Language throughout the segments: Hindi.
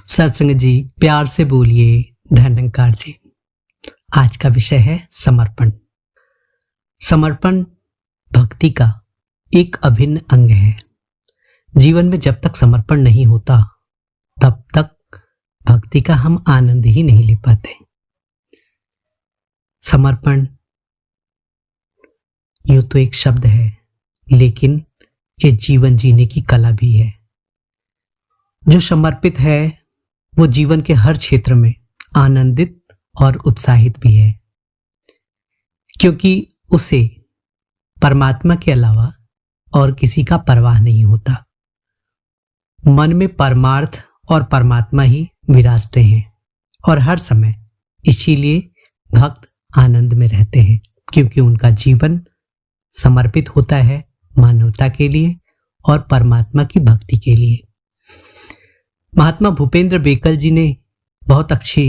सत्संग जी, प्यार से बोलिए धन्यकार जी। आज का विषय है समर्पण। समर्पण भक्ति का एक अभिन्न अंग है। जीवन में जब तक समर्पण नहीं होता तब तक भक्ति का हम आनंद ही नहीं ले पाते। समर्पण यूं तो एक शब्द है, लेकिन ये जीवन जीने की कला भी है। जो समर्पित है वो जीवन के हर क्षेत्र में आनंदित और उत्साहित भी है, क्योंकि उसे परमात्मा के अलावा और किसी का परवाह नहीं होता। मन में परमार्थ और परमात्मा ही विराजते हैं और हर समय इसीलिए भक्त आनंद में रहते हैं, क्योंकि उनका जीवन समर्पित होता है मानवता के लिए और परमात्मा की भक्ति के लिए। महात्मा भूपेंद्र बेकल जी ने बहुत अच्छी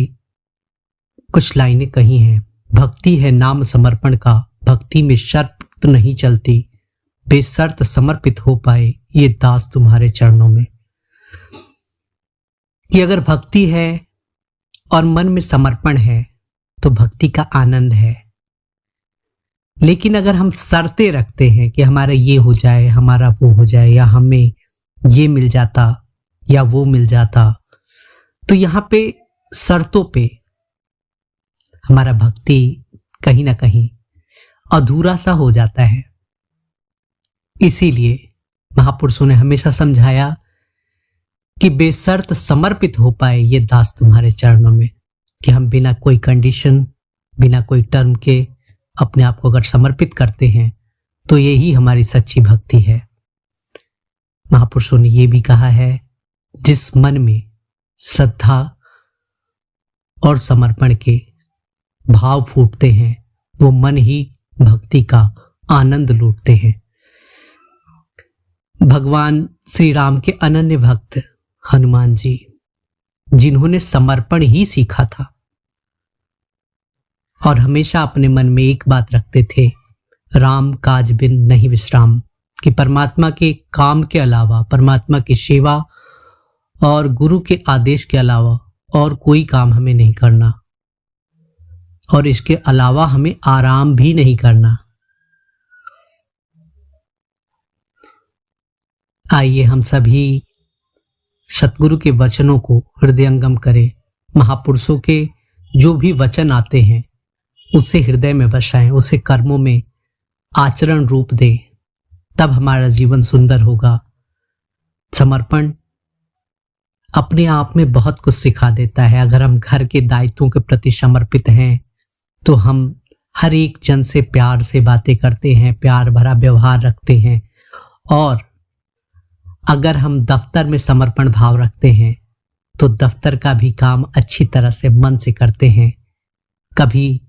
कुछ लाइनें कही हैं। भक्ति है नाम समर्पण का, भक्ति में शर्त नहीं चलती, बेशर्त समर्पित हो पाए ये दास तुम्हारे चरणों में। कि अगर भक्ति है और मन में समर्पण है तो भक्ति का आनंद है। लेकिन अगर हम शर्तें रखते हैं कि हमारा ये हो जाए, हमारा वो हो जाए, या हमें ये मिल जाता या वो मिल जाता, तो यहाँ पे शर्तों पे हमारा भक्ति कहीं ना कहीं अधूरा सा हो जाता है। इसीलिए महापुरुषों ने हमेशा समझाया कि बेशर्त समर्पित हो पाए ये दास तुम्हारे चरणों में, कि हम बिना कोई कंडीशन, बिना कोई टर्म के अपने आप को अगर समर्पित करते हैं तो यही हमारी सच्ची भक्ति है। महापुरुषों ने ये भी कहा है, जिस मन में श्रद्धा और समर्पण के भाव फूटते हैं वो मन ही भक्ति का आनंद लूटते हैं। भगवान श्री राम के अनन्य भक्त हनुमान जी, जिन्होंने समर्पण ही सीखा था और हमेशा अपने मन में एक बात रखते थे, राम काज बिन नहीं विश्राम, कि परमात्मा के काम के अलावा, परमात्मा की सेवा और गुरु के आदेश के अलावा और कोई काम हमें नहीं करना, और इसके अलावा हमें आराम भी नहीं करना। आइए हम सभी सतगुरु के वचनों को हृदयंगम करें। महापुरुषों के जो भी वचन आते हैं उसे हृदय में बसाएं, उसे कर्मों में आचरण रूप दें, तब हमारा जीवन सुंदर होगा। समर्पण अपने आप में बहुत कुछ सिखा देता है। अगर हम घर के दायित्वों के प्रति समर्पित हैं तो हम हर एक जन से प्यार से बातें करते हैं, प्यार भरा व्यवहार रखते हैं। और अगर हम दफ्तर में समर्पण भाव रखते हैं तो दफ्तर का भी काम अच्छी तरह से मन से करते हैं। कभी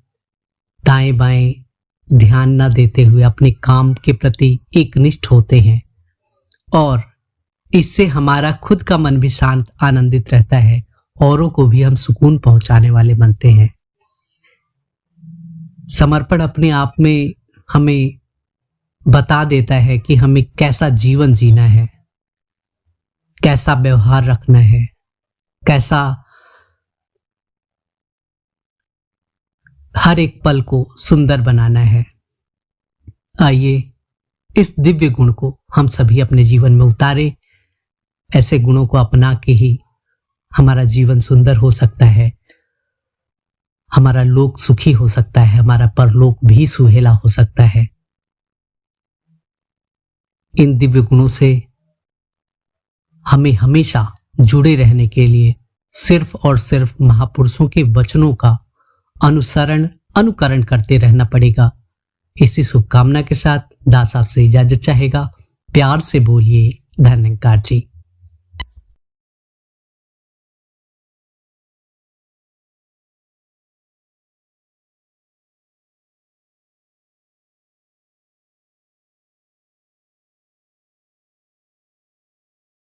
दाएं बाएं ध्यान न देते हुए अपने काम के प्रति एकनिष्ठ होते हैं, और इससे हमारा खुद का मन भी शांत आनंदित रहता है, औरों को भी हम सुकून पहुंचाने वाले बनते हैं। समर्पण अपने आप में हमें बता देता है कि हमें कैसा जीवन जीना है, कैसा व्यवहार रखना है, कैसा हर एक पल को सुंदर बनाना है। आइए इस दिव्य गुण को हम सभी अपने जीवन में उतारें। ऐसे गुणों को अपना के ही हमारा जीवन सुंदर हो सकता है, हमारा लोक सुखी हो सकता है, हमारा परलोक भी सुहेला हो सकता है। इन दिव्य गुणों से हमें हमेशा जुड़े रहने के लिए सिर्फ और सिर्फ महापुरुषों के वचनों का अनुकरण करते रहना पड़ेगा। इसी शुभकामना के साथ दास आपसे इजाजत चाहेगा। प्यार से बोलिए धन्यकार जी।